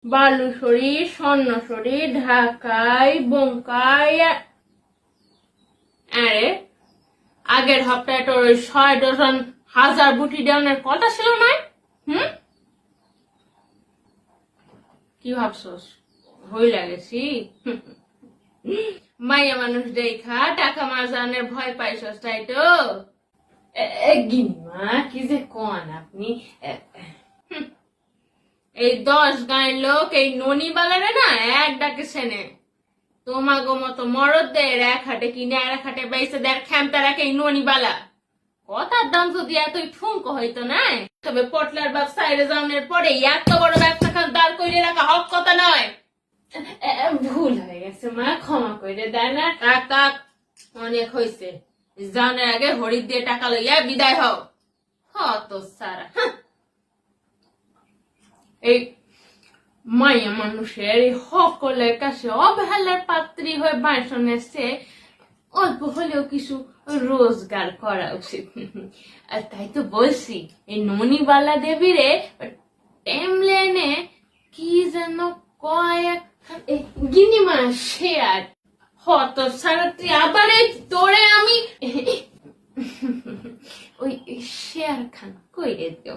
বালুসরি, স্বর্ণসরি, ঢাকায়, বঙ্কায়। আরে আগের সপ্তাহে তোর ওই 6 ডজন হাজার বুটি দেওয়ানের কথা ছিল না? কি ভাবছস হইলা গেছি? মাইয়া মানুষ দেখা টাকা মারজানের ভয় পাইছস, তাই তো? গিনিমা কি যে কন আপনি। এই 10 গাঁয়ের লোক এই ননি বালারে না এক ডাকে সেনে তোমাগো মতো মরদদের এক হাটে কিনে আর এক হাটে বাইসে দেখ খ্যামটা রাখে এই ননি বালা। কথার দাম যদি এতই ঠুনকো হইতো না, তবে পটলার বাপ সাইরে যাওয়ার পরে এত বড় ব্যবসা খান দাঁড় করে রাখা হক কথা নয়। ভুল হয়ে গেছে মা, ক্ষমা করে দেয় না। টাকা অনেক হয়েছে, জানার আগে হরিদ দিয়ে টাকা লইয়া বিদায় হও। হত সারা এই মাইয়া মানুষের সকলের কাছে অবহেলার পাত্রী হয়ে বাসন এসছে, অল্প হলেও কিছু রোজগার করা উচিত। তাই তো বলছি এই ননিবালা দেবীরে টেমলেনে কি যেন কয়েক গিনিমা শেয়ার হত সারা তুই আবার তোরে আমি ওই শেয়ার খান কইরে দিও।